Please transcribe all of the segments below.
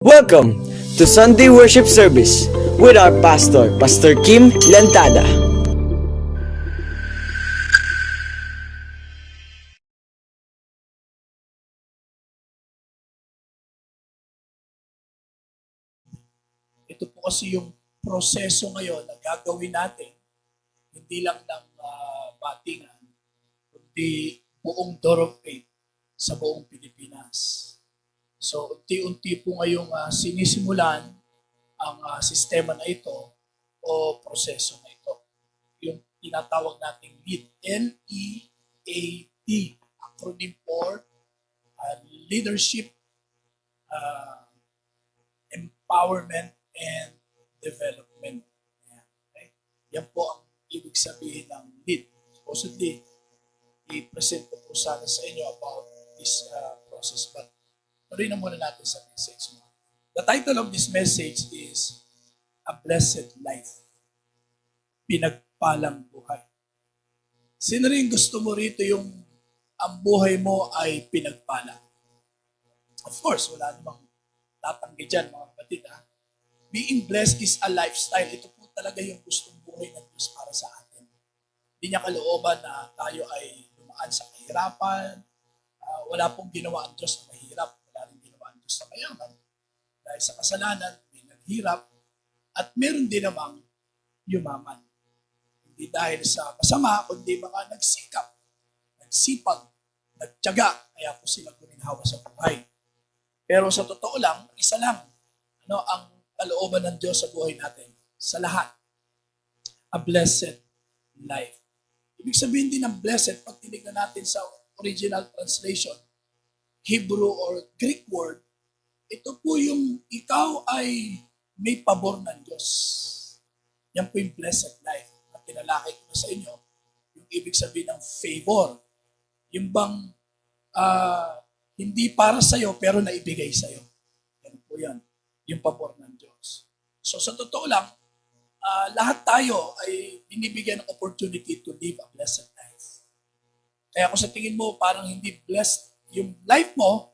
Welcome to Sunday Worship Service with our pastor, Pastor Kim Lantada. Ito po kasi yung proseso ngayon na gagawin natin, hindi lang ng batingan, kundi buong Door of Faith sa buong Pilipinas. So, unti-unti po ngayong sinisimulan ang sistema na ito o proseso na ito. Yung tinatawag nating LEAD, L-E-A-D, acronym for Leadership, Empowerment, and Development. Okay? Yan po ang ibig sabihin ng LEAD. Supposedly, i-present ko po sana sa inyo about this process. But tuloy na muna natin sa message mo. The title of this message is A Blessed Life. Pinagpalang buhay. Sino rin gusto mo rito yung ang buhay mo ay pinagpala? Of course, wala namang tatanggi dyan, mga kapatid. Being blessed is a lifestyle. Ito po talaga yung gustong buhay ng Diyos para sa atin. Hindi niya kalooban na tayo ay dumaan sa kahirapan. Wala pong ginawa ang Diyos na mahirap. Wala rin ginawa ang Diyos na mayaman. Dahil sa kasalanan, may naghirap. At meron din namang yumaman. Hindi dahil sa masama, kundi mga nagsikap, nagsipag, nagtiyaga. Kaya po sila guminhawa sa buhay. Pero sa totoo lang, isa lang ang kalooban ng Diyos sa buhay natin. Sa lahat. A blessed life. Ibig sabihin din ng blessed, pag tinignan natin sa original translation, Hebrew or Greek word, ito po yung ikaw ay may pabor ng Diyos. Yan po yung blessed life. At tinalakay ko na sa inyo, yung ibig sabihin ng favor. Yung bang hindi para sa'yo pero naibigay sa'yo. Yan po yan. Yung pabor ng Diyos. So sa totoo lang, lahat tayo ay binibigyan ng opportunity to live a blessed life. Kaya kung sa tingin mo parang hindi blessed yung life mo,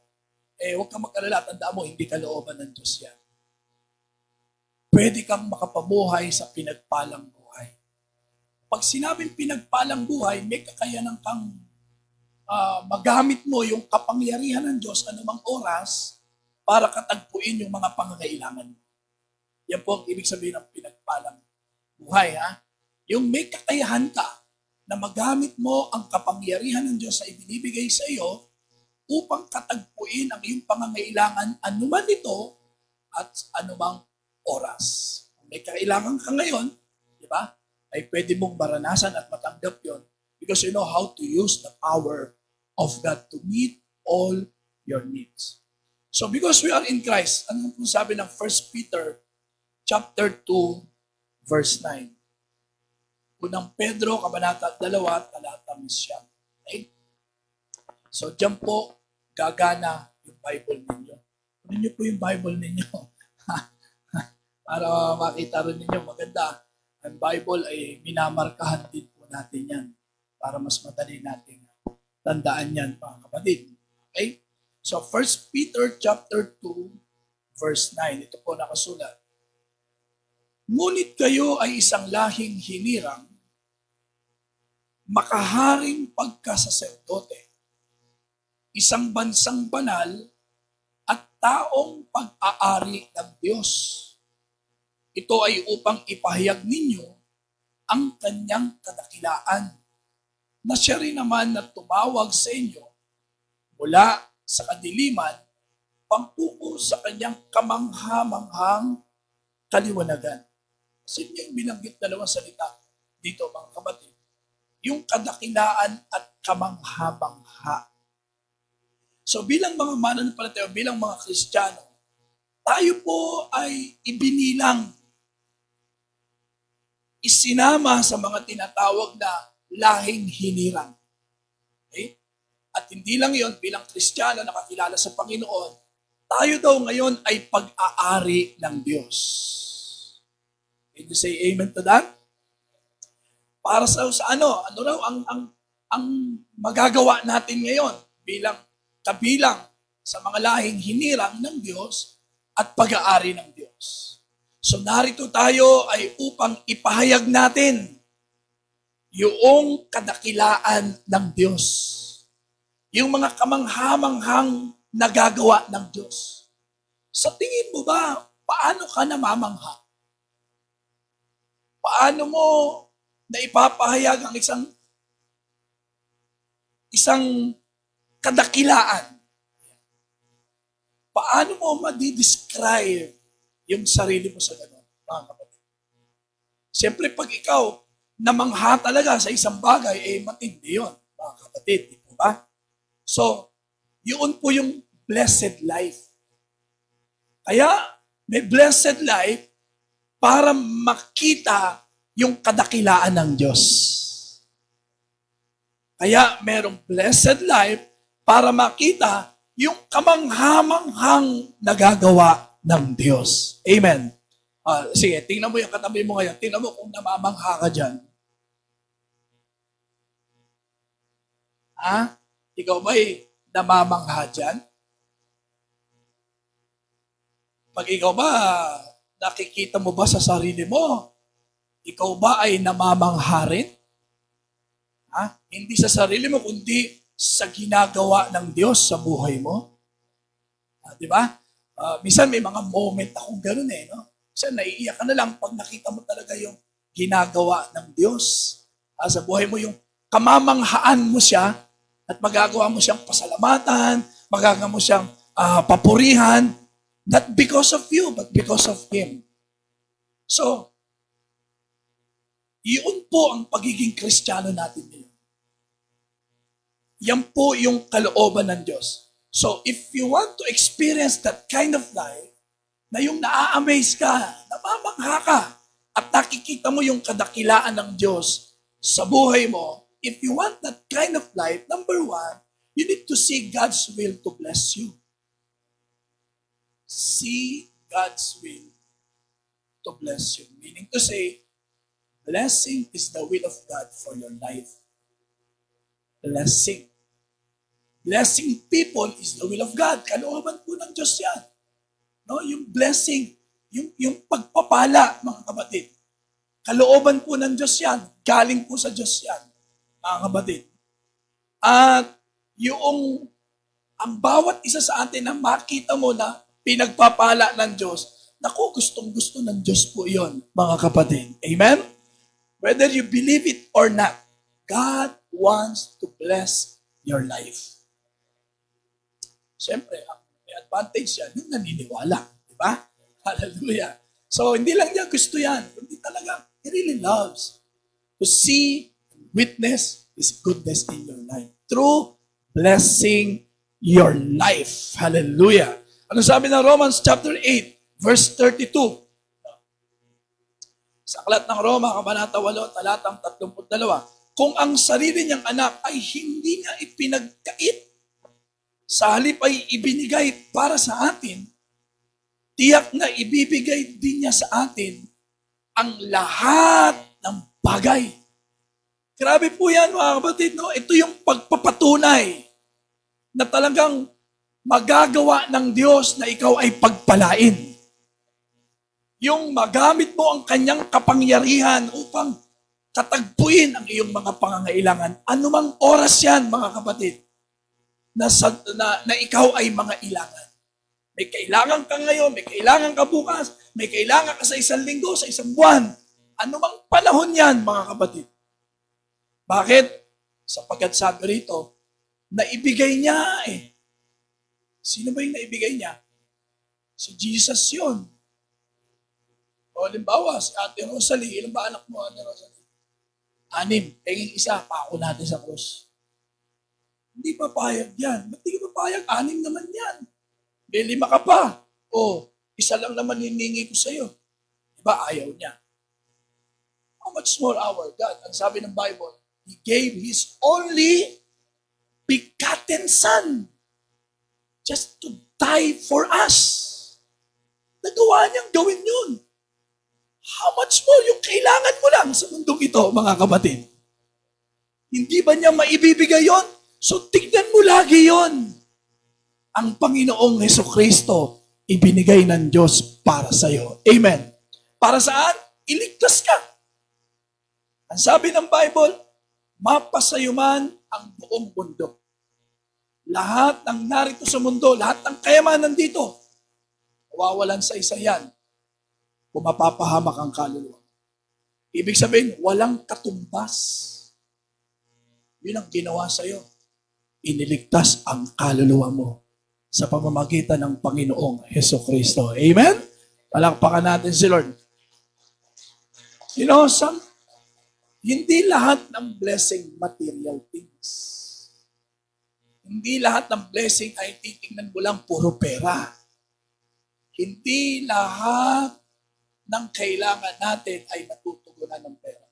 huwag kang mag-alala, tandaan mo, hindi kalooban ng Diyos yan. Pwede kang makapabuhay sa pinagpalang buhay. Pag sinabing pinagpalang buhay, may kakayanan kang magamit mo yung kapangyarihan ng Diyos anumang oras para katagpuin yung mga pangangailangan mo. Yan po ang ibig sabihin ng pinagpalang buhay. Yung may kakayahan ka na magamit mo ang kapangyarihan ng Diyos na ibinibigay sa iyo upang katagpuin ang iyong pangangailangan anuman ito at anumang oras. Kung may kailangan ka ngayon, di ba, ay pwede mong maranasan at matanggap yon because you know how to use the power of God to meet all your needs. So because we are in Christ, ano po sabi ng 1 Peter chapter 2, verse 9? Unang Pedro, kabanata 2, talata 9. Okay? So dyan po, gagana yung Bible ninyo. Kunin niyo po yung Bible ninyo. Para makita rin ninyo, maganda. Ang Bible ay minamarkahan din po natin yan. Para mas madali natin tandaan yan, mga kapatid. Okay? So 1 Peter chapter 2, verse 9. Ito po nakasulat. Ngunit kayo ay isang lahing hinirang, makaharing pagkasaserdote, isang bansang banal, at taong pag-aari ng Diyos. Ito ay upang ipahayag ninyo ang kanyang kadakilaan, na siya rin naman na tumawag sa inyo mula sa kadiliman pangtungo sa kanyang kamangha-manghang kaliwanagan. Kasi niya yung binanggit dalawang salita dito, mga kapatid. Yung kadakilaan at kamangha-mangha. So bilang mga mananampalataya, bilang mga Kristiyano, tayo po ay ibinilang, isinama sa mga tinatawag na lahing hinirang. Okay? At hindi lang yon, bilang Kristiyano nakakilala sa Panginoon, tayo daw ngayon ay pag-aari ng Diyos. Can you say amen to that? Para sa ano raw ang magagawa natin ngayon bilang kabilang sa mga lahing hinirang ng Diyos at pag-aari ng Diyos. So narito tayo ay upang ipahayag natin yung kadakilaan ng Diyos. Yung mga kamangha-manghang nagagawa ng Diyos. Sa tingin mo ba, paano ka namamangha? Paano mo na ipapahayag ang isang kadakilaan? Paano mo ma-describe yung sarili mo sa ganun, mga kapatid? Siyempre, pag ikaw namangha talaga sa isang bagay, matindi yun, mga kapatid. Di po ba? So, yun po yung blessed life. Kaya, may blessed life para makita yung kadakilaan ng Diyos. Kaya, merong blessed life para makita yung kamanghamanghang nagagawa ng Diyos. Amen. Sige, tingnan mo yung katabi mo ngayon. Tingnan mo kung namamangha ka dyan. Ikaw ba'y namamangha dyan? Pag ikaw ba, nakikita mo ba sa sarili mo? Ikaw ba ay namamangha rin? Hindi sa sarili mo, kundi sa ginagawa ng Diyos sa buhay mo. Di ba? Minsan may mga moment akong gano'n no? Minsan naiiyak ka na lang pag nakita mo talaga yung ginagawa ng Diyos. Sa buhay mo yung kamamanghaan mo siya at magagawa mo siyang pasalamatan, magagawa mo siyang papurihan, not because of you, but because of Him. So, iyon po ang pagiging Kristiyano natin ngayon. Yan po yung kalooban ng Diyos. So, if you want to experience that kind of life, na yung naa-amaze ka, namamangha ka, at nakikita mo yung kadakilaan ng Diyos sa buhay mo, if you want that kind of life, number one, you need to see God's will to bless you. See God's will to bless you. Meaning to say, blessing is the will of God for your life. Blessing. Blessing people is the will of God. Kalooban po ng Diyos yan. No? Yung blessing, yung pagpapala, mga kapatid. Kalooban po ng Diyos yan. Galing po sa Diyos yan, mga kapatid. At ang bawat isa sa atin na makita mo na pinagpapala ng Diyos, naku, gustong-gusto ng Diyos po yon, mga kapatid. Amen? Whether you believe it or not, God wants to bless your life. Siyempre, ang may advantage yan, yung naniniwala. Diba? Hallelujah. So, hindi lang niya gusto yan. Hindi talaga, He really loves to see, witness His goodness in your life. Through blessing your life. Hallelujah. Ano sabi ng Romans chapter 8, verse 32? Sa aklat ng Roma, Kabanata 8, talatang 32, kung ang sarili niyang anak ay hindi niya ipinagkait, sa halip ay ibinigay para sa atin, tiyak na ibibigay din niya sa atin ang lahat ng bagay. Grabe po yan, mga kapatid. No? Ito yung pagpapatunay na talagang magagawa ng Diyos na ikaw ay pagpalain. Yung magamit mo ang kanyang kapangyarihan upang katagpuin ang iyong mga pangangailangan. Anumang oras yan, mga kapatid, na ikaw ay mga ilangan. May kailangan ka ngayon, may kailangan ka bukas, may kailangan ka sa isang linggo, sa isang buwan. Anumang panahon yan, mga kapatid. Bakit? Sapagkat sabi rito, naibigay niya Sino ba yung naibigay niya? Si Jesus yun. O halimbawa, si Ate Rosalie, ilan ba anak mo, Ate Rosalie? 6. Penging isa, pako natin sa krus. Hindi papayag yan. Ba't di ka papayag? 6 naman yan. May 5 ka pa. O, isa lang naman hiningi ko sa'yo. Diba ayaw niya? How much more our God? Ang sabi ng Bible, He gave His only begotten Son just to die for us. Nagawa niyang gawin yun. How much more yung kailangan mo lang sa mundong ito, mga kapatid? Hindi ba niya maibibigay yon? So tignan mo lagi yon. Ang Panginoong Hesukristo ibinigay ng Diyos para sa iyo. Amen. Para saan? Iligtas ka. Ang sabi ng Bible, mapasayuman ang buong mundo. Lahat ng narito sa mundo, lahat ng kayamanan dito, mawawalan sa isa yan kung mapapahamak ang kaluluwa. Ibig sabihin, walang katumbas. Yun ang ginawa sa iyo. Iniligtas ang kaluluwa mo sa pamamagitan ng Panginoong Hesukristo. Amen? Palakpakan natin si Lord. You know, hindi lahat ng blessing material things. Hindi lahat ng blessing ay titingnan mo lang puro pera. Hindi lahat ng kailangan natin ay matutugunan ng pera.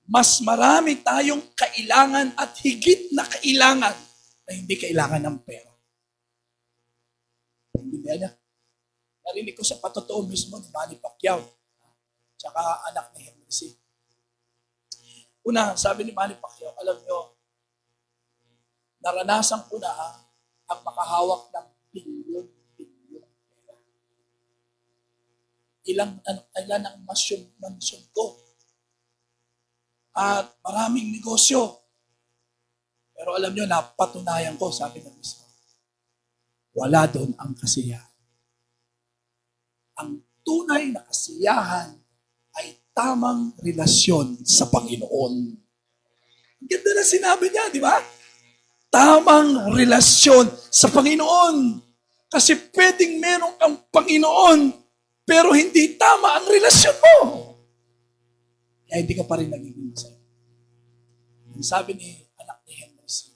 Mas marami tayong kailangan at higit na kailangan na hindi kailangan ng pera. Hindi niya. Narinig ko sa patotoo mismo ni Manny Pacquiao, tsaka anak ni Henry C. Una, sabi ni Manny Pacquiao, alam nyo, naranasan ko na ang makahawak ng bilyon pera. Ilan ang mansyon ko. At maraming negosyo. Pero alam nyo, napatunayan ko, sabi ng mismo, wala doon ang kasiyahan. Ang tunay na kasiyahan ay tamang relasyon sa Panginoon. Ang ganda na sinabi niya, di ba? Tamang relasyon sa Panginoon. Kasi pwedeng meron kang Panginoon, pero hindi tama ang relasyon mo. Kaya hindi ka pa rin nagiging masaya. Ang sabi ni anak ni Henry C.,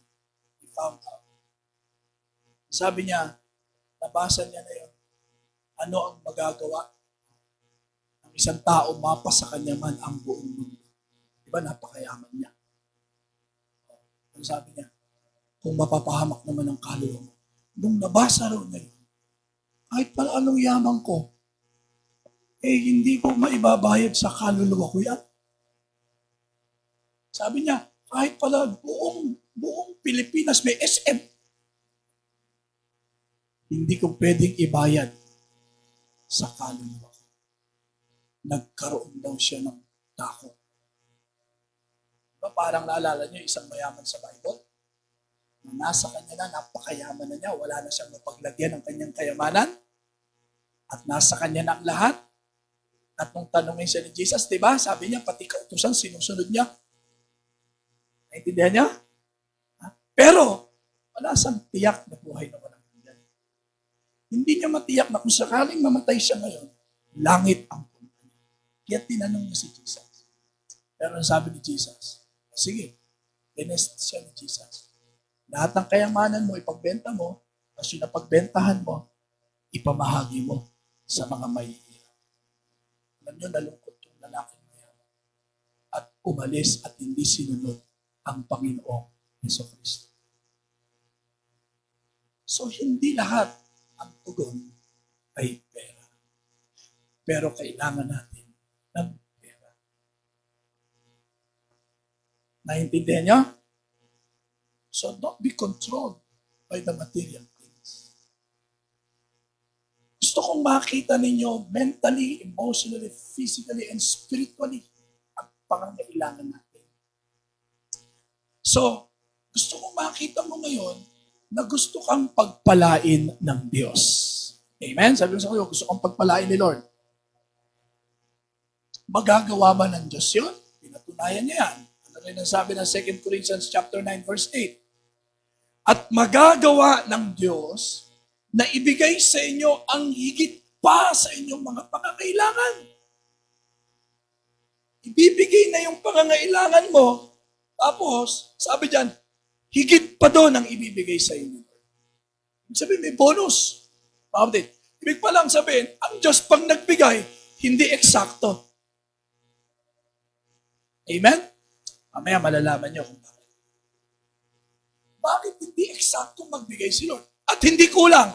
he found out. Sabi niya, nabasa niya na yun, ano ang magagawa ng isang tao mapa sa kanya man ang buong mundo. Diba napakayaman niya? Ang sabi niya, kung mapapahamak naman ang kaluluwa mo. Nung nabasa raw niya yun, kahit pala anong yaman ko, hindi ko maibabayad sa kaluluwa ko yan. Sabi niya, kahit pala buong Pilipinas may SM, hindi ko pwedeng ibayad sa kaluluwa ko. Nagkaroon daw siya ng takot. Diba, parang naalala niyo isang mayaman sa Bible? Na nasa kanya na, napakayaman na niya, wala na siyang mapaglagyan ng kanyang kayamanan, at nasa kanya na ang lahat. At nung tanongin siya ni Jesus, diba, sabi niya, pati kautusan, sinusunod niya. Naintindihan niya? Pero, wala siyang tiyak na buhay na walang hanggan. Hindi niya matiyak na kung sakaling mamatay siya ngayon, langit ang punta niya. Kaya tinanong niya si Jesus. Pero ang sabi ni Jesus, sige, tinest siya ni Jesus. Lahat ng kayamanan mo, ipagbenta mo, kasi napagbentahan mo, ipamahagi mo sa mga mahihirap. Alam niyo, nalungkot yung lalaking mayaman. At umalis at hindi sinunod ang Panginoong Hesukristo. So, hindi lahat ang tugon ay pera. Pero kailangan natin ng pera. Naintindihan niyo? So, don't be controlled by the material things. Gusto kong makita ninyo mentally, emotionally, physically, and spiritually ang pangangailangan natin. So, gusto kong makita mo ngayon na gusto kang pagpalain ng Diyos. Amen? Sabi ko sa kayo, gusto kang pagpalain ni Lord. Magagawa ba ng Diyos yun? Pinatunayan niya yan. Ano rin ang sabi ng 2 Corinthians chapter 9, verse 8? At magagawa ng Diyos na ibigay sa inyo ang higit pa sa inyong mga pangangailangan. Ibibigay na yung pangangailangan mo. Tapos, sabi diyan, higit pa doon ang ibibigay sa inyo. Ibig sabihin, may bonus. Ibig pa lang sabihin, ang Diyos pang nagbigay, hindi eksakto. Amen? Mamaya malalaman niyo kung bakit. Bakit hindi eksakto magbigay si Lord? At hindi kulang.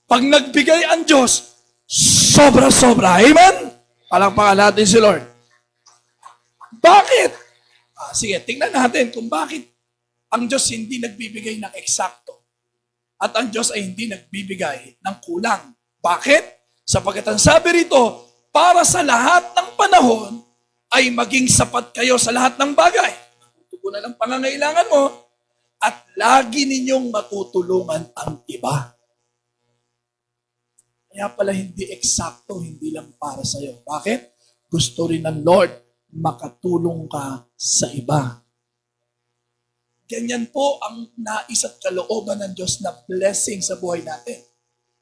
Pag nagbigay ang Diyos, sobra-sobra. Amen? Palakpakan natin si Lord. Bakit? Sige, tingnan natin kung bakit ang Diyos hindi nagbibigay ng eksakto. At ang Diyos ay hindi nagbibigay ng kulang. Bakit? Sapagkat ang sabi rito, para sa lahat ng panahon ay maging sapat kayo sa lahat ng bagay. Tugunan ang pangangailangan mo at lagi ninyong matutulungan ang iba. Kaya pala hindi eksakto, hindi lang para sa iyo. Bakit? Gusto rin ng Lord makatulong ka sa iba. Ganyan po ang nais at kalooban ng Diyos na blessing sa buhay natin.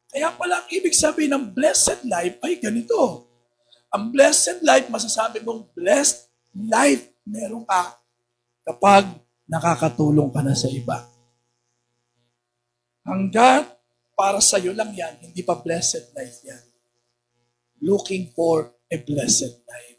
Kaya pala ang ibig sabihin ng blessed life ay ganito. Ang blessed life, masasabi mong blessed life meron ka kapag nakakatulong ka na sa iba. Hanggat para sa iyo lang yan, hindi pa blessed life yan. Looking for a blessed life.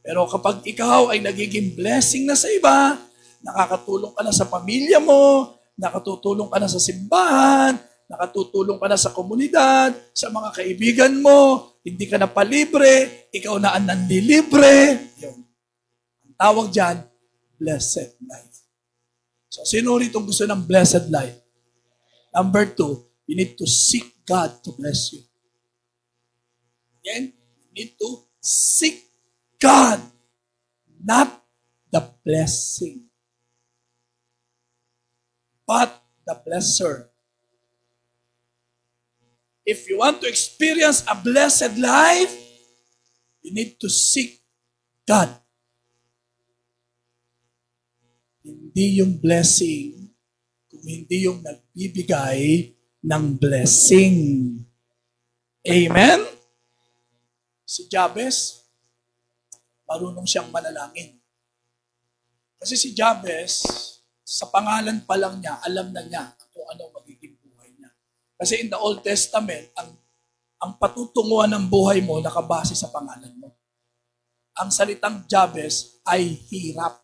Pero kapag ikaw ay nagiging blessing na sa iba, nakakatulong ka na sa pamilya mo, nakatutulong ka na sa simbahan, nakatutulong ka na sa komunidad, sa mga kaibigan mo, hindi ka na palibre, ikaw na ang nanlilibre. Yun. Ang tawag dyan, blessed life. So, sino rito gusto ng blessed life? Number 2, you need to seek God to bless you. Again, you need to seek God, not the blessing, but the blesser. If you want to experience a blessed life, you need to seek God. Hindi yung blessing, kung hindi yung nagbibigay ng blessing. Amen? Si Jabez, marunong siyang manalangin. Kasi si Jabez, sa pangalan pa lang niya, alam na niya kung ano magiging buhay niya. Kasi in the Old Testament, ang patutunguhan ng buhay mo nakabase sa pangalan mo. Ang salitang Jabez ay hirap.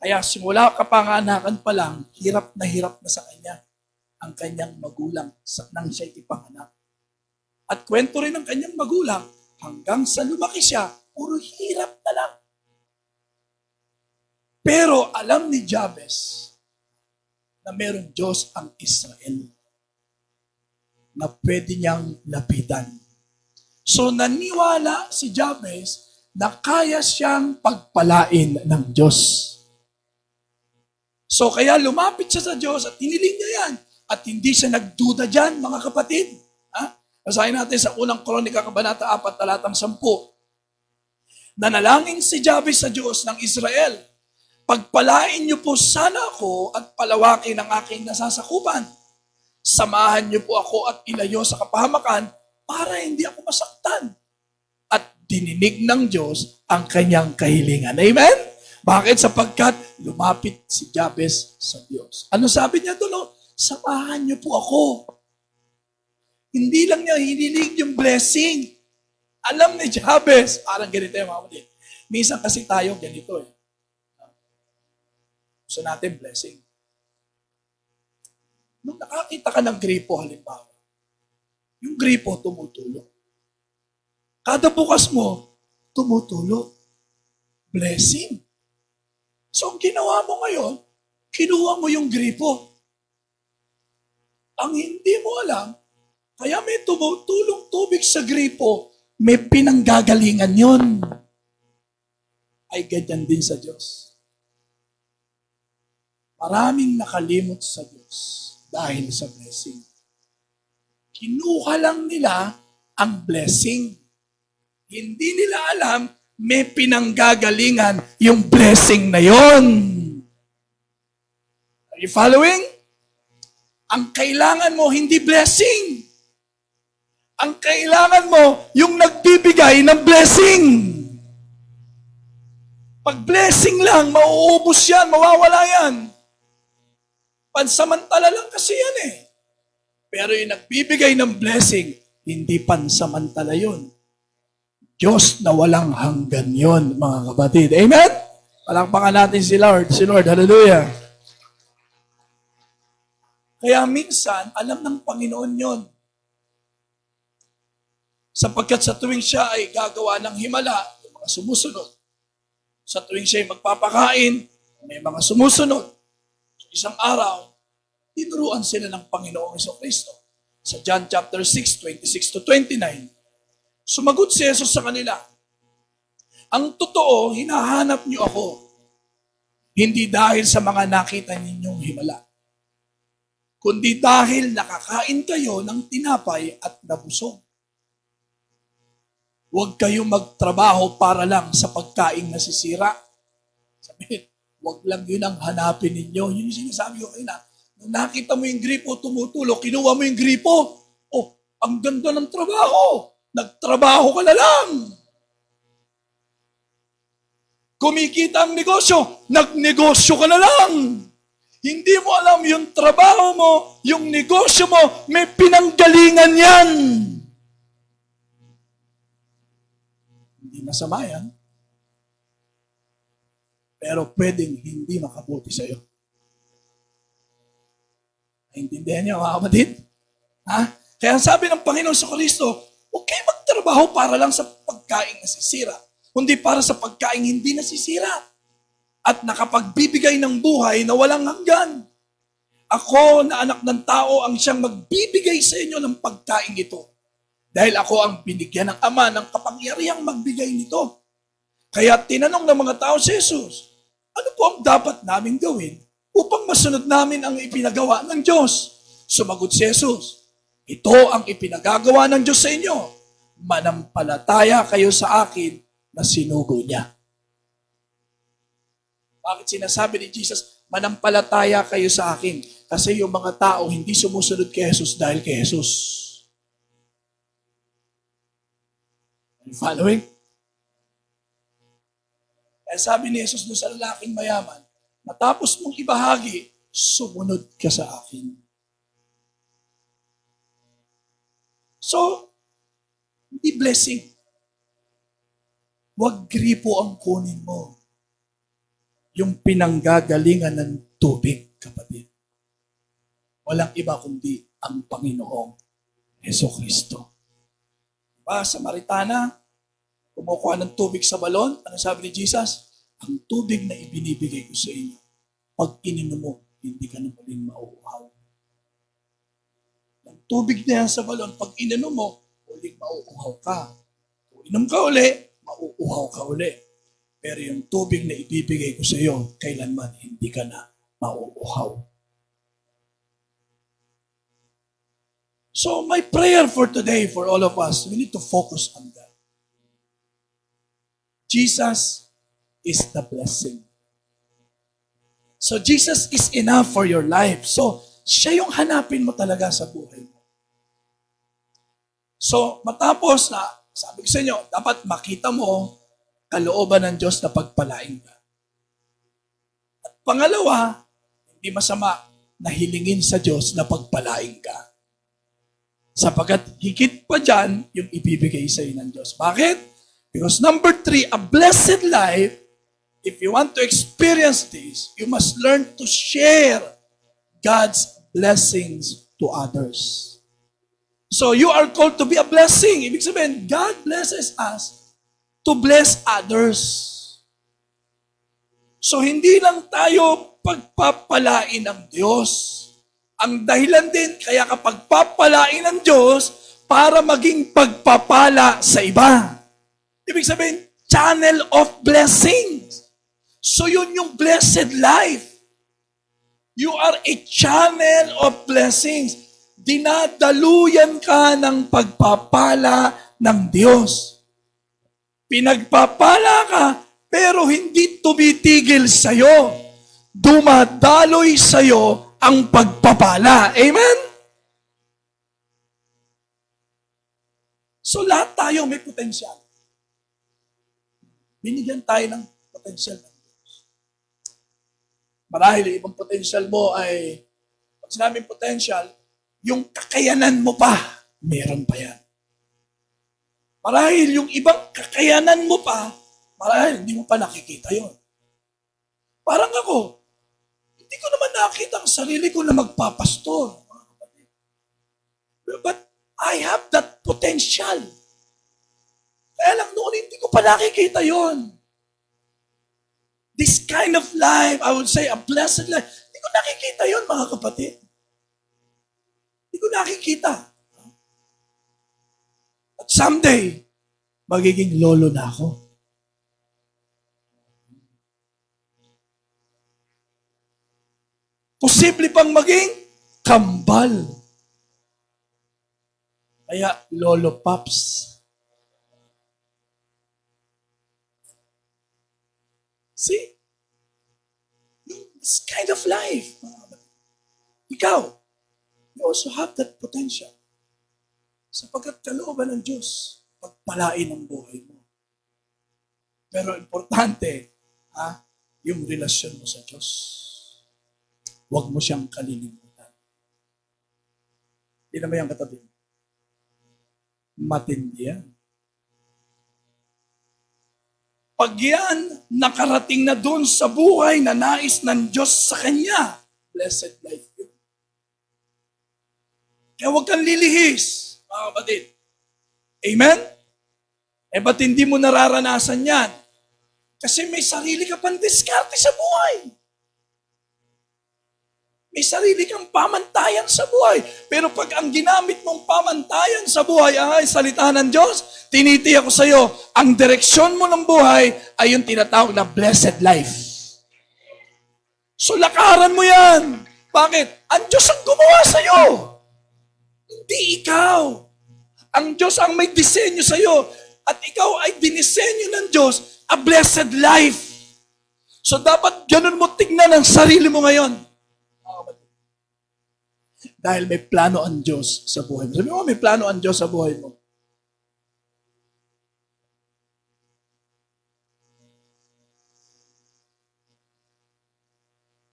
Kaya simula kapanganakan pa lang, hirap na sa kanya ang kanyang magulang nang siya'y ipanganak. At kwento rin ng kanyang magulang, hanggang sa lumaki siya, puro hirap na lang. Pero alam ni Jabez na merong Diyos ang Israel na pwede niyang lapitan. So naniwala si Jabez na kaya siyang pagpalain ng Diyos. So kaya lumapit siya sa Diyos at hiniling niya yan. At hindi siya nagduda dyan, mga kapatid. Basahin natin sa unang Kronika, Kabanata 4, talatang 10. Nanalangin si Jabez sa Diyos ng Israel, pagpalain niyo po sana ako at palawakin ang aking nasasakupan. Samahan niyo po ako at ilayo sa kapahamakan para hindi ako masaktan. At dininig ng Diyos ang kanyang kahilingan. Amen? Bakit? Sapagkat lumapit si Jabez sa Diyos. Ano sabi niya doon? Samahan niyo po ako. Hindi lang niya hiniling yung blessing. Alam ni Jabez, parang ganito yung mga kapatid. Minsan kasi tayo ganito eh. Gusto natin blessing. Nung nakakita ka ng gripo halimbawa, yung gripo tumutulog. Kada bukas mo, tumutulog. Blessing. So ang ginawa mo ngayon, kinuha mo yung gripo. Ang hindi mo alam, kaya may tumutulong tubig sa gripo, may pinanggagalingan yon. Ay ganyan din sa Diyos. Maraming nakalimot sa Diyos dahil sa blessing. Kinuha lang nila ang blessing. Hindi nila alam, may pinanggagalingan yung blessing na yon. Are you following? Ang kailangan mo, hindi blessing. Ang kailangan mo, yung nagbibigay ng blessing. Pag blessing lang, mauubos yan, mawawala yan. Pansamantala lang kasi yan eh. Pero yung nagbibigay ng blessing, hindi pansamantala yun. Diyos na walang hanggan yun, mga kapatid. Amen? Palakpakan natin si Lord. Hallelujah. Kaya minsan, alam ng Panginoon yon. Sapagkat sa tuwing siya ay gagawa ng himala, may mga sumusunod. Sa tuwing siya ay magpapakain, may mga sumusunod. So, isang araw, tinuruan sila ng Panginoong Kristo. Sa John chapter 6, 26 to 29, sumagot si Jesus sa kanila, ang totoo, hinahanap niyo ako, hindi dahil sa mga nakita ninyong himala, kundi dahil nakakain kayo ng tinapay at nabusog. Huwag kayong magtrabaho para lang sa pagkaing nasisira. Sabihin, huwag lang yun ang hanapin ninyo. Yun yung sinasabi ko kayo na, nung nakita mo yung gripo tumutulog, kinuha mo yung gripo, oh, ang ganda ng trabaho. Nagtrabaho ka na lang. Kumikita ang negosyo, nagnegosyo ka na lang. Hindi mo alam yung trabaho mo, yung negosyo mo, may pinanggalingan yan. Hindi masama yan. Pero pwedeng hindi makabuti sa'yo. Naintindihan niyo, mga kapatid? Ha? Kaya sabi ng Panginoon sa Kristo, huwag kayo magtrabaho para lang sa pagkain nasisira, kundi para sa pagkain hindi nasisira at nakapagbibigay ng buhay na walang hanggan. Ako na anak ng tao ang siyang magbibigay sa inyo ng pagkain ito. Dahil ako ang binigyan ng Ama ng kapangyarihang magbigay nito. Kaya tinanong ng mga tao si Jesus, ano po ang dapat namin gawin upang masunod namin ang ipinagawa ng Diyos? Sumagot si Jesus, ito ang ipinagagawa ng Diyos sa inyo. Manampalataya kayo sa akin na sinugo niya. Bakit sinasabi ni Jesus, manampalataya kayo sa akin? Kasi yung mga tao hindi sumusunod kay Jesus dahil kay Jesus. Are you following? Kaya sabi ni Jesus doon sa lalaking mayaman, matapos mong ibahagi, sumunod ka sa akin. So, hindi blessing. Huwag gripo ang kunin mo. Yung pinanggagalingan ng tubig, kapatid. Walang iba kundi ang Panginoong Jesucristo. Diba, sa Samaritana, kumukuha ng tubig sa balon. Ano sabi ni Jesus? Ang tubig na ibinibigay ko sa inyo, pag ininom mo, hindi ka na muling mauuhaw. Ang tubig na yan sa balon, pag ininom mo, uling mauuhaw ka. Kung inom ka uli, mauuhaw ka uli. Pero yung tubig na ibibigay ko sa iyo, kailanman hindi ka na mauuhaw. So my prayer for today, for all of us, we need to focus on that. Jesus is the blessing. So Jesus is enough for your life. So siya yung hanapin mo talaga sa buhay mo. So matapos na, sabi ko sa inyo, dapat makita mo kalooban ng Diyos na pagpalain ka. At pangalawa, hindi masama na hilingin sa Diyos na pagpalain ka. Sapagkat higit pa dyan yung ibibigay sa iyo ng Diyos. Bakit? Because number 3, a blessed life, if you want to experience this, you must learn to share God's blessings to others. So you are called to be a blessing. Ibig sabihin, God blesses us to bless others. So hindi lang tayo pagpapalain ng Diyos. Ang dahilan din kaya kapag papalain ng Diyos para maging pagpapala sa iba. Ibig sabihin, channel of blessings. So yun yung blessed life. You are a channel of blessings. Dinadaluyan ka ng pagpapala ng Diyos. Pinagpapala ka, pero hindi tumitigil sa'yo. Dumadaloy sa'yo ang pagpapala. Amen? So lahat tayo may potensyal. Binigyan tayo ng potensyal ng Diyos. Marahil ibang potensyal mo ay, pag sinabing potensyal, yung kakayanan mo pa, meron pa yan. Marahil yung ibang kakayanan mo pa, marahil hindi mo pa nakikita yon. Parang ako, hindi ko naman nakita ang sarili ko na magpapastor. But I have that potential. Kaya lang noon, hindi ko pa nakikita yon. This kind of life, I would say, a blessed life, hindi ko nakikita yon, mga kapatid. nakikita. At someday, magiging lolo na ako. Posible pang maging kambal. Kaya, Lolo Pops. See? This kind of life. Ikaw, you also have that potential. Sapagkat kalooban ng Diyos, pagpalain ang buhay mo. Pero importante, yung relasyon mo sa Diyos. Huwag mo siyang kalilimutan. Hindi naman yung katabi. Matindi yan. Pag yan, nakarating na doon sa buhay na nais ng Diyos sa Kanya, blessed life yun. Kaya huwag kang lilihis, mga kapatid. Amen? Ba't hindi mo nararanasan yan? Kasi may sarili ka pang diskarte sa buhay. May sarili kang pamantayan sa buhay. Pero pag ang ginamit mong pamantayan sa buhay ay salita ng Diyos, tinitiyak ko sa iyo, ang direksyon mo ng buhay ay yung tinatawag na blessed life. So lakaran mo yan. Bakit? Ang Diyos ang gumawa sa iyo. Hindi ikaw. Ang Diyos ang may disenyo sa iyo. At ikaw ay dinisenyo ng Diyos a blessed life. So dapat ganun mo tignan ang sarili mo ngayon. Dahil may plano ang Diyos sa buhay mo. Sabi mo, may plano ang Diyos sa buhay mo.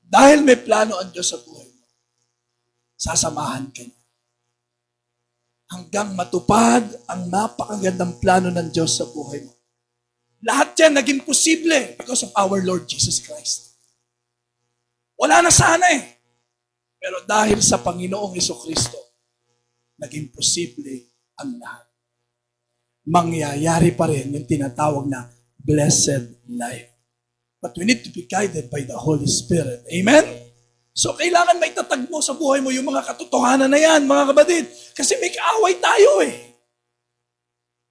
Dahil may plano ang Diyos sa buhay mo, sasamahan ka niya. Hanggang matupad ang napakagandang plano ng Diyos sa buhay mo. Lahat yan naging posible because of our Lord Jesus Christ. Wala na sana eh. Pero dahil sa Panginoong Jesucristo, naging posible ang lahat. Mangyayari pa rin yung tinatawag na blessed life. But we need to be guided by the Holy Spirit. Amen? So kailangan may tatag mo sa buhay mo yung mga katotohanan na yan, mga kapatid. Kasi may kaaway tayo eh.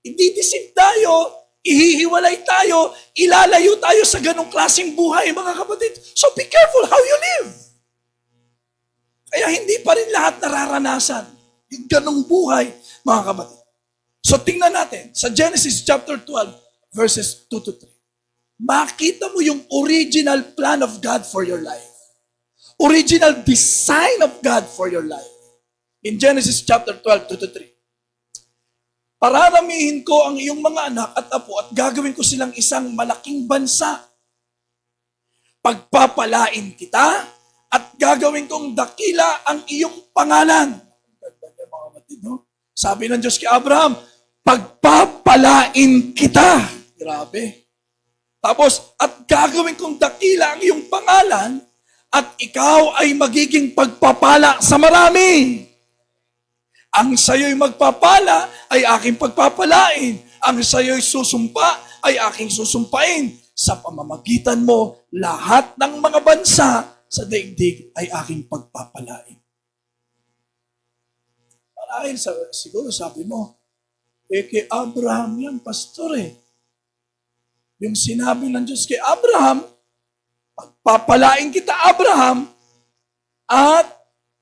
Ididisip tayo, ihihiwalay tayo, ilalayo tayo sa ganong klaseng buhay, mga kapatid. So be careful how you live. Kaya hindi pa rin lahat nararanasan yung ganong buhay, mga kapatid. So tingnan natin, sa Genesis chapter 12, verses 2 to 3. Makita mo yung original plan of God for your life. Original design of God for your life. In Genesis chapter 12, 2 to 3. Pararamihin ko ang iyong mga anak at apo at gagawin ko silang isang malaking bansa. Pagpapalain kita, at gagawin kong dakila ang iyong pangalan. Sabi ng Diyos kay Abraham, pagpapalain kita. Grabe. Tapos, at gagawin kong dakila ang iyong pangalan, at ikaw ay magiging pagpapala sa marami. Ang sayo'y magpapala ay aking pagpapalain. Ang sayo'y susumpa ay aking susumpain. Sa pamamagitan mo, lahat ng mga bansa sa daigdig ay aking pagpapalain. Marahil siguro sabi mo, kay Abraham yan, pastor eh. Yung sinabi ng Diyos kay Abraham, pagpapalain kita Abraham, at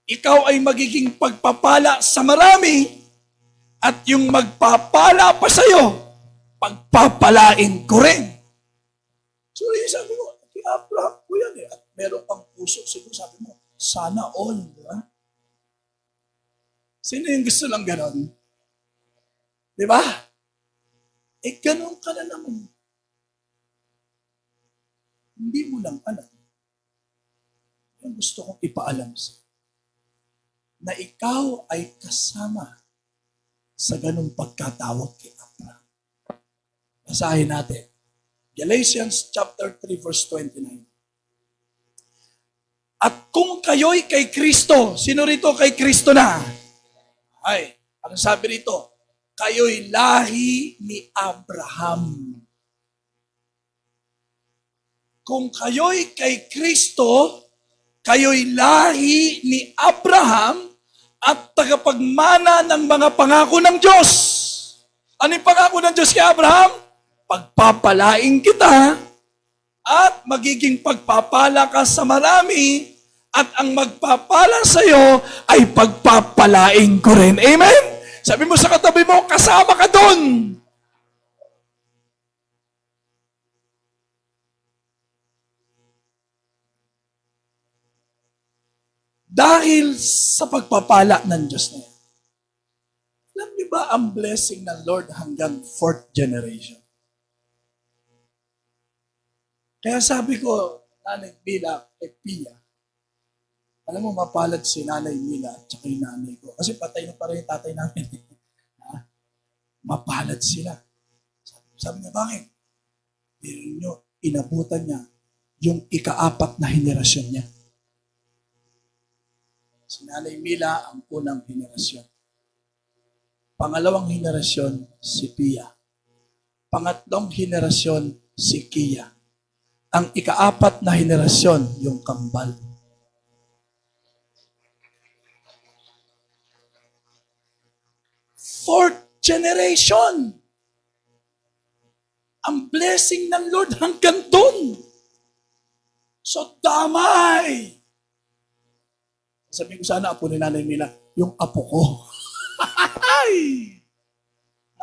ikaw ay magiging pagpapala sa marami, at yung magpapala pa sa'yo, pagpapalain ko rin. So yung sabi mo, kay Abraham ko yan eh, at meron pang puso, siguro sabi mo, sana all, di ba? Sino yung gusto lang ganon? Di ba? Ganon ka na naman. Hindi mo lang alam. Yung gusto kong ipaalam sa'yo, na ikaw ay kasama sa ganong pagkatawag kay Abraham. Basahin natin. Galatians chapter 3 verse 29. At kung kayo'y kay Kristo, sino rito kay Kristo na? Ay, ano sabi rito? Kayo'y lahi ni Abraham. Kung kayo'y kay Kristo, kayo'y lahi ni Abraham at tagapagmana ng mga pangako ng Diyos. Ano yung pangako ng Diyos kay Abraham? Pagpapalain kita at magiging pagpapala ka sa marami at ang magpapala sa iyo ay pagpapalain ko rin. Amen? Sabi mo sa katabi mo, kasama ka doon. Dahil sa pagpapala ng Diyos na yan. Alam niyo ba ang blessing ng Lord hanggang 4th generation? Kaya sabi ko, Nanay Mila kay Pia, alam mo, mapalad si Nanay Mila at saka yung nanay ko. Kasi patay na pa rin yung tatay namin. Mapalad sila. Sabi niya, bakit? Pero nyo, inabutan niya yung ika-4 na henerasyon niya. Si Nanay Mila ang unang henerasyon. Pangalawang henerasyon, si Pia. Pangatlong henerasyon, si Kia. Ang ika-4 na henerasyon, yung kambal. Fourth generation. Ang blessing ng Lord hanggang doon. So damay. Sabi ko sana apo ni Nanay Mila, yung apo ko.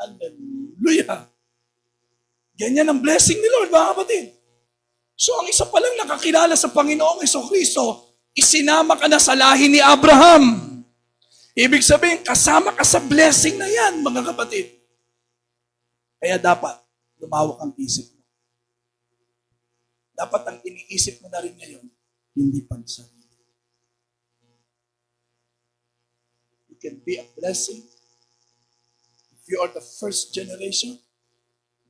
Hallelujah. Ganyan ang blessing ni Lord, mga kapatid. So ang isa pa lang nakakilala sa Panginoong Jesucristo, isinama ka na sa lahi ni Abraham. Ibig sabihin, kasama ka sa blessing na yan, mga kapatid. Kaya dapat, lumawak ang isip mo. Dapat ang iniisip mo na rin ngayon, hindi pansarili. You can be a blessing if you are the first generation,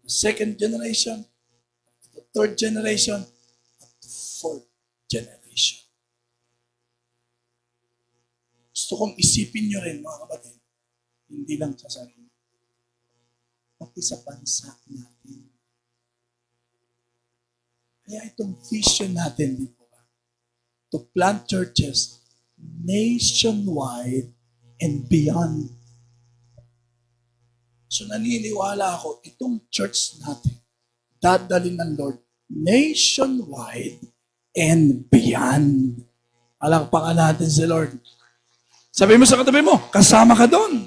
the second generation, the third generation, at the fourth generation. Gusto kong isipin nyo rin, mga kapatid, hindi lang sa sarili, pati sa bansa natin. Kaya itong vision natin, di po ba? To plant churches nationwide and beyond. So naniniwala ako, itong church natin, dadalhin ng Lord nationwide and beyond. Palakpakan natin si Lord. Sabi mo sa katabi mo, kasama ka doon.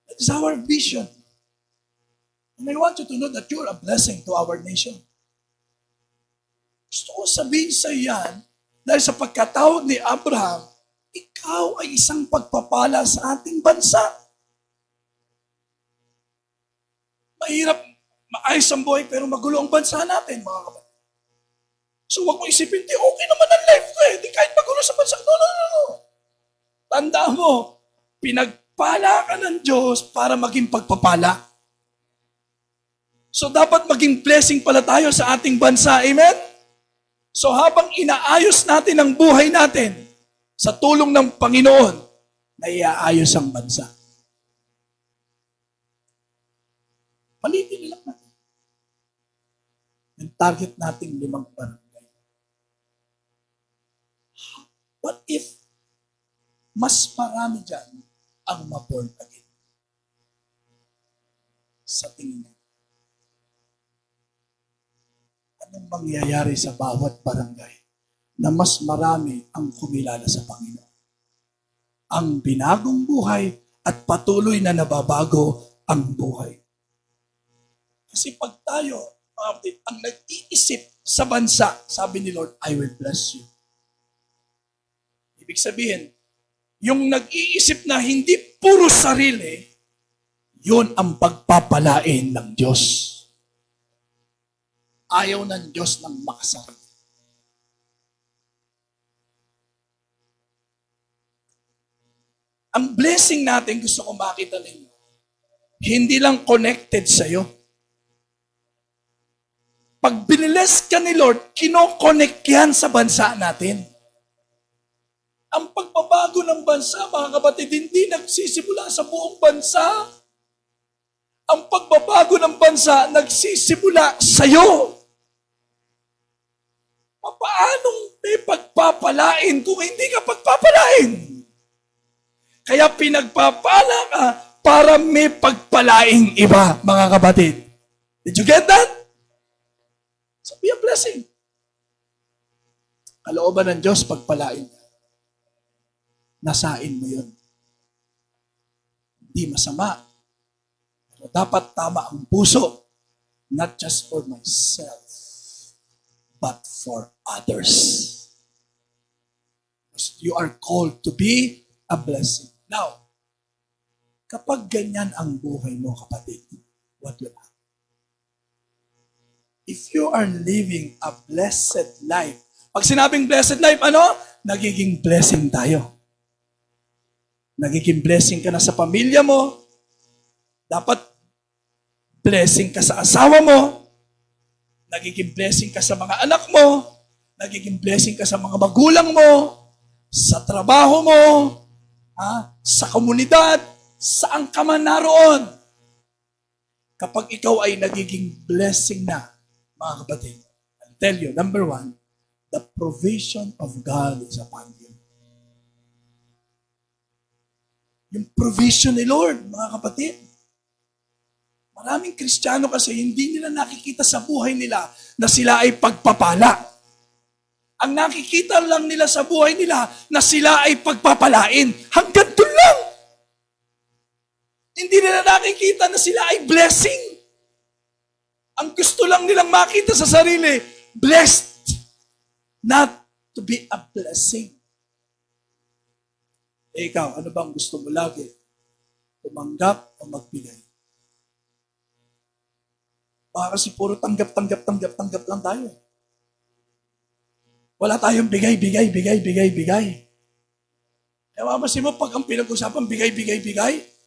That is our vision. And I want you to know that you're a blessing to our nation. Gusto ko sabihin sa iyan, dahil sa pagkatawag ni Abraham, ikaw ay isang pagpapala sa ating bansa. Mahirap, maayos ang buhay, pero magulo ang bansa natin, mga kapatid. So wag mo isipin, okay naman ang life ko eh. Di kahit magulo sa bansa. No. Tanda mo, pinagpala ka ng Diyos para maging pagpapala. So dapat maging blessing pala tayo sa ating bansa. Amen? So habang inaayos natin ang buhay natin, sa tulong ng Panginoon, naiaayos ang bansa. Palitin lang natin. Yung target natin 5 barangay. What if mas marami dyan ang ma-born again? Sa tingin mo. Anong mangyayari sa bawat barangay na mas marami ang kumilala sa Panginoon? Ang binagong buhay at patuloy na nababago ang buhay. Kasi pag tayo, ang nag-iisip sa bansa, sabi ni Lord, I will bless you. Ibig sabihin, yung nag-iisip na hindi puro sarili, yun ang pagpapalain ng Diyos. Ayaw ng Diyos ng makasarili. Ang blessing natin, gusto ko makita ninyo, hindi lang connected sa'yo. Pag biniles ka ni Lord, kinoconnect yan sa bansa natin. Ang pagbabago ng bansa, mga kapatid, hindi nagsisimula sa buong bansa. Ang pagbabago ng bansa, nagsisimula sa'yo. Paanong may pagpapalain kung hindi ka pagpapalain? Kaya pinagpapala ka para may pagpalaing iba, mga kapatid. Did you get that? So be a blessing. Kalooban ng Diyos, pagpalain ka. Nasain mo yun. Hindi masama. Pero dapat tama ang puso. Not just for myself, but for others. You are called to be a blessing. Now, kapag ganyan ang buhay mo, kapatid, what will happen? If you are living a blessed life, pag sinabing blessed life, ano? Nagiging blessing tayo. Nagiging blessing ka na sa pamilya mo. Dapat blessing ka sa asawa mo. Nagiging blessing ka sa mga anak mo. Nagiging blessing ka sa mga magulang mo. Sa trabaho mo. Sa komunidad. Saan ka man naroon. Kapag ikaw ay nagiging blessing na, mga kapatid, I'll tell you, number one, the provision of God is upon you. Yung provision ni Lord, mga kapatid. Maraming Kristiyano kasi hindi nila nakikita sa buhay nila na sila ay pagpapala. Ang nakikita lang nila sa buhay nila na sila ay pagpapalain. Hanggang doon lang. Hindi nila nakikita na sila ay blessing. Ang gusto lang nilang makita sa sarili, blessed. Not to be a blessing. Ikaw, ano bang gusto mo lagi? Tumanggap o magbigay? Baka kasi puro tanggap lang tayo. Wala tayong bigay. Kaya mapasin mo, pag ang pinag-usapan, bigay,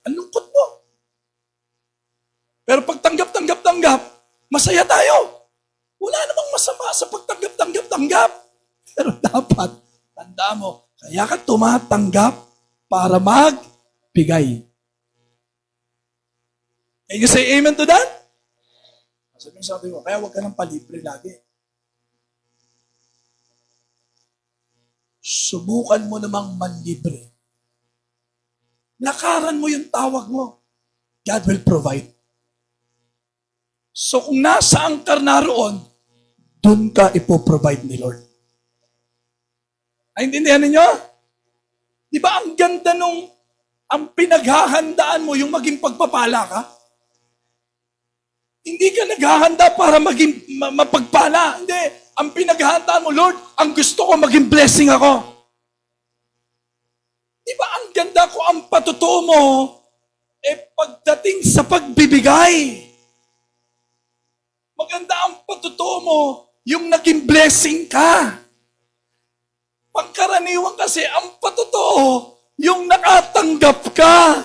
ang lungkot mo. Pero pag tanggap, masaya tayo. Wala namang masama sa pagtanggap. Pero dapat, tanda mo, kaya ka tumatanggap para magbigay. Can you say amen to that? Sabi mo, kaya huwag ka ng palibre lagi. Subukan mo namang manlibre. Lakaran mo yung tawag mo. God will provide. So kung nasaan ka naroon, dun ka ipoprovide ni Lord. Naintindihan ninyo? Di ba ang ganda nung ang pinaghahandaan mo yung maging pagpapala ka? Hindi ka naghahanda para maging mapagpala. Hindi. Ang pinaghahandaan mo, Lord, ang gusto ko maging blessing ako. Di ba ang ganda ko ang patutuo mo pagdating sa pagbibigay. Maganda ang patutuo mo yung naging blessing ka. Pangkaraniwan kasi ang patutuo yung nakatanggap ka.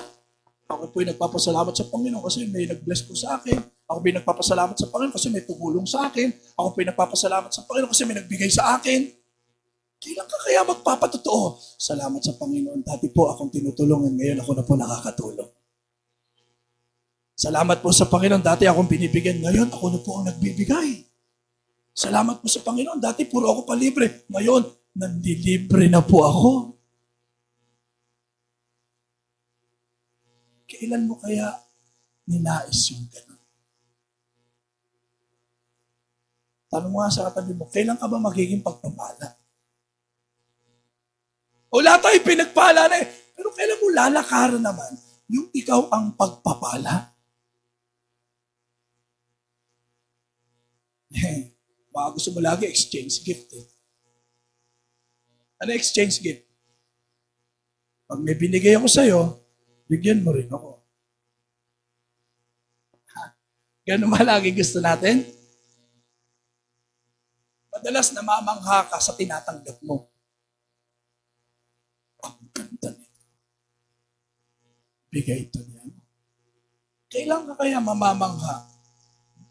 Ako po'y nagpapasalamat sa Panginoon kasi may nag-bless po sa akin. Ako po'y nagpapasalamat sa Panginoon kasi may tumulong sa akin. Ako po'y nagpapasalamat sa Panginoon kasi may nagbigay sa akin. Kailan ka kaya magpapatotoo? Salamat sa Panginoon. Dati po akong tinutulungan. Ngayon ako na po nakakatulong. Salamat po sa Panginoon. Dati akong binibigyan. Ngayon ako na po ang nagbibigay. Salamat po sa Panginoon. Dati puro ako palibre. Ngayon, nandilibre na po ako. Kailan mo kaya ninais yung ganun? Tanong nga sa katabi mo, kailan ka ba magiging pagpapala? Wala tayo pinagpala na pero kailan mo lalakaran naman yung ikaw ang pagpapala? Baka gusto mo lagi exchange gift. Ano exchange gift? Pag may binigay ako sa'yo, bigyan mo rin ako. Ganun ba lagi gusto natin? Madalas namamangha ka sa tinatanggap mo. Ang ganda nito. Bigay ito niya. Kailan ka kaya mamamangha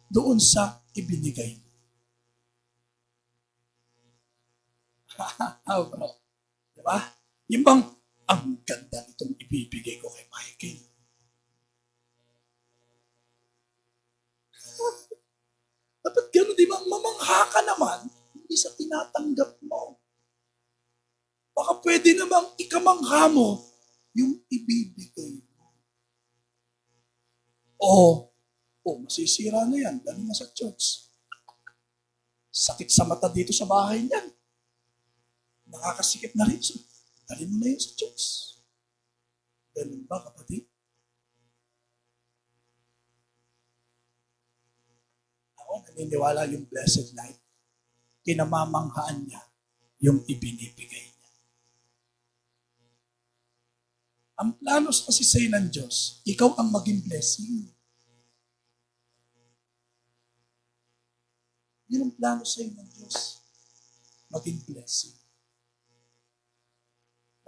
doon sa ibinigay mo? Bro. Diba? Yung bang, ang ganda nitong ibibigay ko kay Michael. Dapat gano'n, di ba? Mamangha ka naman, hindi sa tinatawag. namang ikamangha mo yung ibibigay mo. Masisira na yan. Dali na sa church. Sakit sa mata dito sa bahay niyan. Nakakasikip na rin. So, dali mo na yun sa church. Ganun ba, kapatid? Ako, naniniwala yung blessed life. Kinamamanghaan niya yung ibinibigay niya. Ang plano kasi sa'yo ng Diyos, ikaw ang maging blessing. Yun ang plano sa'yo ng Diyos. Maging blessing.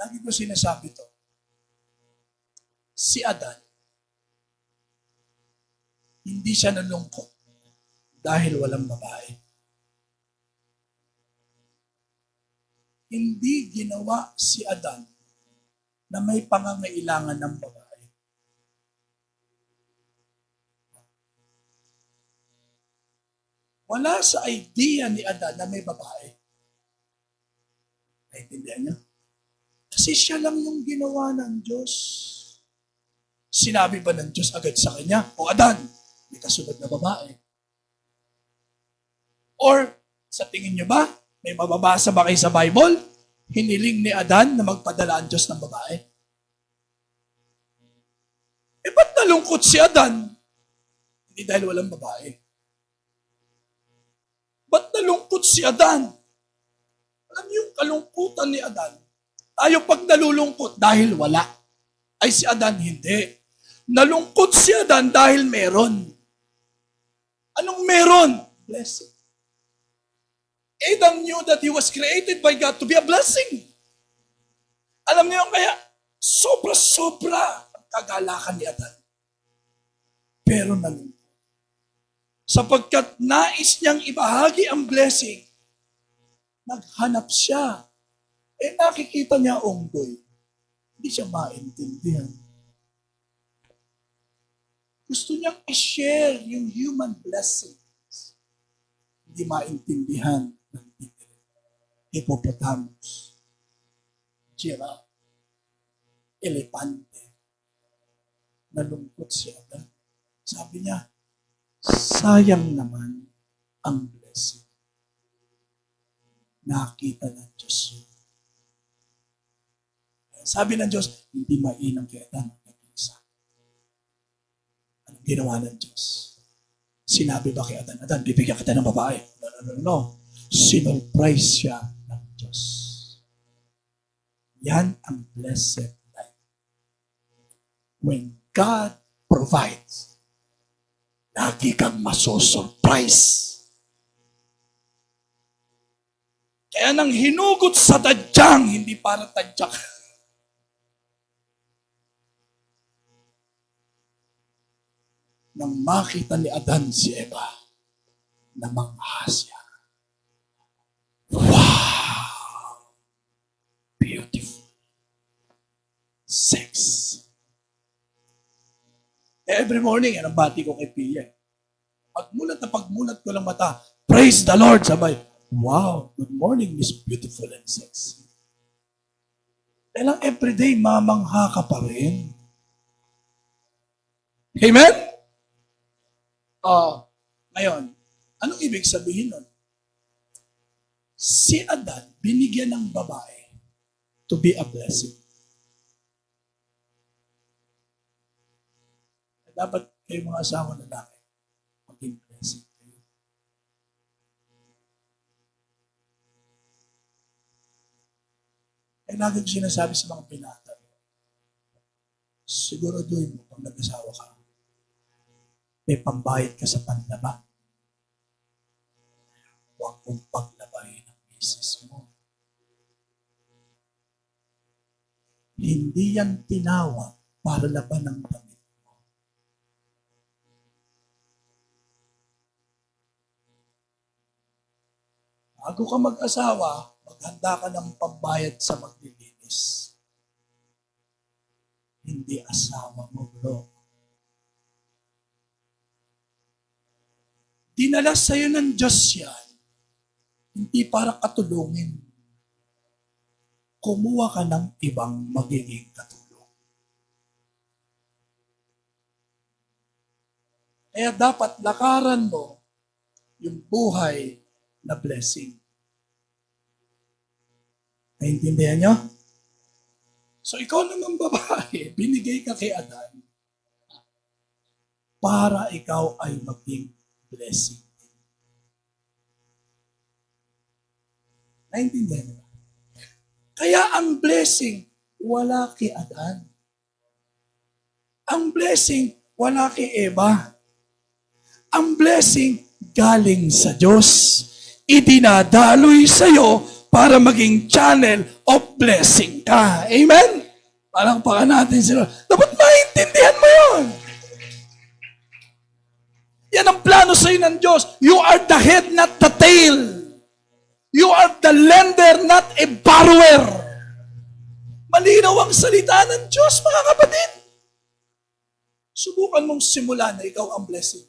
Lagi ko sinasabi to. Si Adan, hindi siya nalungkot dahil walang babae. Hindi ginawa si Adan na may pangangailangan ng babae. Wala sa idea ni Adan na may babae. Naintindihan niyo? Kasi siya lang yung ginawa ng Diyos. Sinabi ba ng Diyos agad sa kanya, "O Adan, may kasunod na babae"? Or, sa tingin niyo ba, may mababasa ba kayo sa Bible? Hiniling ni Adan na magpadala ang Diyos ng babae? Ba't nalungkot si Adan? Hindi dahil walang babae. Ba't nalungkot si Adan? Alam niyo yung kalungkutan ni Adan? Tayo pag nalulungkot dahil wala. Ay si Adan hindi. Nalungkot si Adan dahil meron. Anong meron? Blessing. Adam knew that he was created by God to be a blessing. Alam niyo kaya, sobra-sobra ang kagalakan ni Adan. Pero nalungkot. Sapagkat nais niyang ibahagi ang blessing, naghanap siya. Nakikita niya unggoy. Hindi siya maintindihan. Gusto niyang i-share yung human blessings. Hindi maintindihan ng tigre, hippopotamus, giraffe, elepante. Nalungkot si Adan. Sabi niya, sayang naman ang blessing. Nakita ng Diyos yun. Sabi ng Diyos, hindi mainam kay Adan ang nag-iisa. Anong ginawa ng Diyos? Sinabi ba kay Adan, "Adan, bibigyan kita ng babae"? No. Sinurprise siya ng Diyos. Yan ang blessed life. When God provides, lagi kang masosurprise. Kaya nang hinugot sa tadyang, hindi para tadyak. Nang makita ni Adan si Eva, namangha siya. Wow! Beautiful. Sex. Every morning, yan ang bati ko kay Pia. Pagmulat ko lang mata, praise the Lord, sabay, wow, good morning, Miss Beautiful and Sexy. Kailang everyday, mamangha ka pa rin. Amen? Ngayon, anong ibig sabihin nun? Si Adan, binigyan ng babae to be a blessing. Dapat kayo mga asawa na lalaki, maging blessing kayo. Kaya lagi ko sinasabi sa mga binata, siguraduhin mo pag nag-asawa ka, may pambayad ka sa panlaba. Huwag mong paglabahin ang misis mo. Hindi yan tinawag para laban ng damit mo. Bago ka mag-asawa, maghanda ka ng pambayad sa maglilinis. Hindi asawa mo, bro. Dinala sa'yo ng Diyos yan, hindi para katulungin. kumuha ka ng ibang magiging katulong. Kaya dapat lakaran mo yung buhay na blessing. Naintindihan nyo? So ikaw naman babae, binigay ka kay Adan para ikaw ay maging blessing. Naintindihan nyo? Kaya ang blessing, wala kay Adan. Ang blessing, wala kay Eva. Ang blessing, galing sa Diyos. Idinadaloy sa'yo para maging channel of blessing ka. Amen? Palakpakan natin sila. Dapat maintindihan mo yun. Yan ang plano sa'yo ng Diyos. You are the head, not the tail. You are the lender, not a borrower. Malinaw ang salita ng Diyos, mga kapatid. Subukan mong simulan na ikaw ang blessing.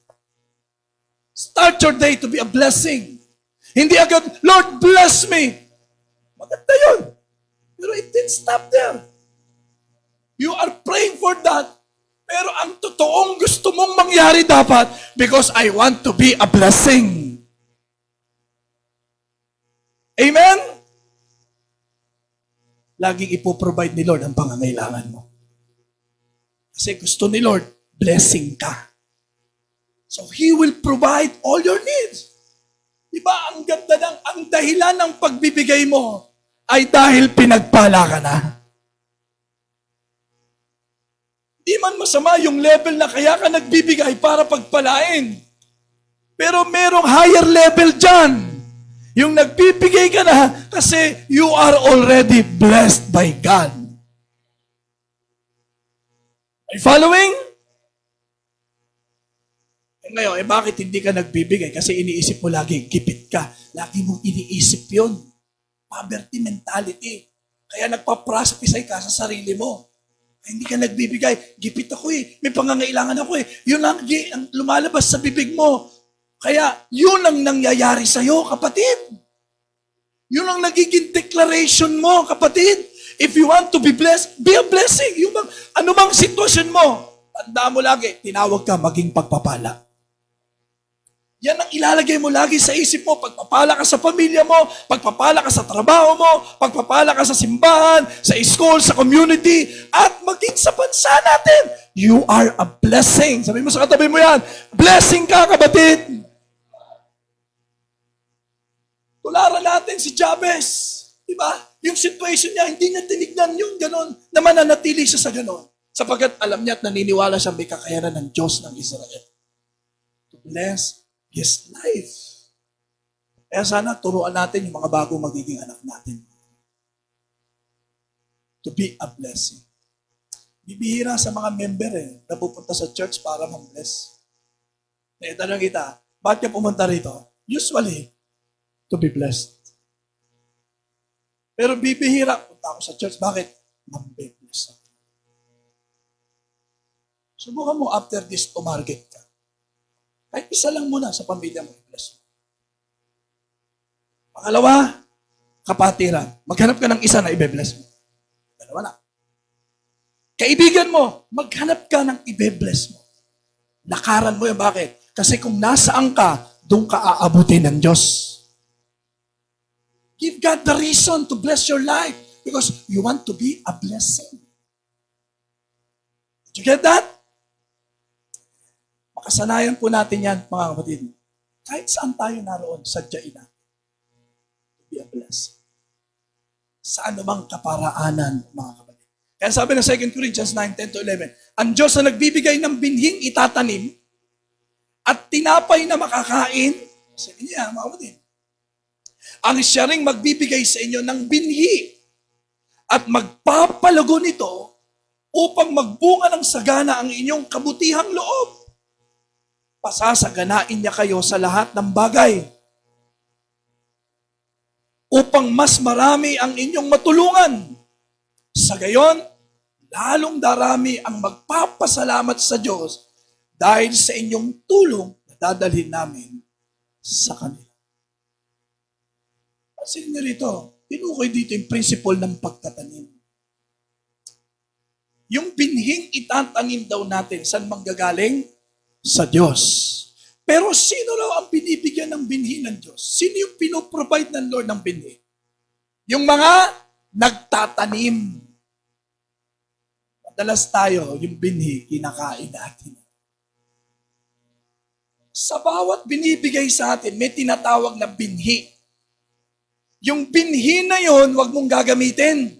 Start your day to be a blessing. Hindi agad, Lord, bless me. Maganda yun. Pero it didn't stop there. You are praying for that. Pero ang totoong gusto mong mangyari dapat, because I want to be a blessing. Amen? Laging ipoprovide ni Lord ang pangangailangan mo. Kasi gusto ni Lord, blessing ka. So He will provide all your needs. Diba, ang ganda ang dahilan ng pagbibigay mo ay dahil pinagpala ka na. Di man masama yung level na kaya ka nagbibigay para pagpalain. Pero merong higher level dyan. Yung nagbibigay ka na kasi you are already blessed by God. Are you following? Ngayon, bakit hindi ka nagbibigay? Kasi iniisip mo lagi, gipit ka. Lagi mong iniisip yun. Poverty mentality. Kaya nagpa-prophesy ka sa sarili mo. Hindi ka nagbibigay. Gipit ako eh. May pangangailangan ako eh. Yun ang lumalabas sa bibig mo. Kaya yun ang nangyayari sa'yo, kapatid. Yun ang nagiging declaration mo, kapatid. If you want to be blessed, be a blessing. Yung anumang sitwasyon mo, tandaan mo lagi, tinawag ka maging pagpapala. Yan ang ilalagay mo lagi sa isip mo. Pagpapala ka sa pamilya mo, pagpapala ka sa trabaho mo, pagpapala ka sa simbahan, sa school, sa community, at maging sa bansa natin. You are a blessing. Sabi mo sa katabi mo yan, blessing ka, kapatid. Tularan natin si Jabez. Diba? Yung situation niya, hindi niya tinignan yung ganon, na mananatili siya sa ganon. Sapagkat alam niya at naniniwala siya may kakayanan ng Diyos ng Israel to bless his life. Kaya sana turuan natin yung mga bagong magiging anak natin to be a blessing. Bibihira sa mga member na pupunta sa church para mag-bless. Tanong kita, bakit ka pumunta rito? Usually, to be blessed. Pero bibihira, punta ako sa church, bakit? Mag-bless ako. Subukan mo after this to market ka. Kahit isa lang muna sa pamilya mo, i-bless mo. Pangalawa, kapatiran. Maghanap ka ng isa na i-bless mo. Dalawa na. Kaibigan mo, maghanap ka ng i-bless mo. Lakaran mo yun. Bakit? Kasi kung nasaan ka, doon ka aabutin ng Diyos. Give God the reason to bless your life because you want to be a blessing. Did you get that? Makasanayan po natin yan, mga kapatid. Kahit saan tayo naroon, sadyain natin. To be a blessing. Sa anumang kaparaanan, mga kapatid. Kaya sabi ng 2 Corinthians 9:10-11, ang Diyos na nagbibigay ng binhing itatanim at tinapay na makakain, sabi niya, mga kapatid, ang siya ring magbibigay sa inyo ng binhi at magpapalago nito upang magbunga ng sagana ang inyong kabutihang loob. Pasasaganain niya kayo sa lahat ng bagay upang mas marami ang inyong matulungan. Sa gayon, lalong darami ang magpapasalamat sa Diyos dahil sa inyong tulong na dadalhin namin sa kanila. Pansin niyo rito, tinukoy dito yung principle ng pagtatanim. Yung binhing itatanim daw natin, saan manggagaling? Sa Diyos. Pero sino raw ang binibigyan ng binhi ng Diyos? Sino yung pinoprovide ng Lord ng binhi? Yung mga nagtatanim. Madalas tayo, yung binhi, kinakain natin. Sa bawat binibigay sa atin, may tinatawag na binhi. Yung binhi na yon, wag mong gagamitin.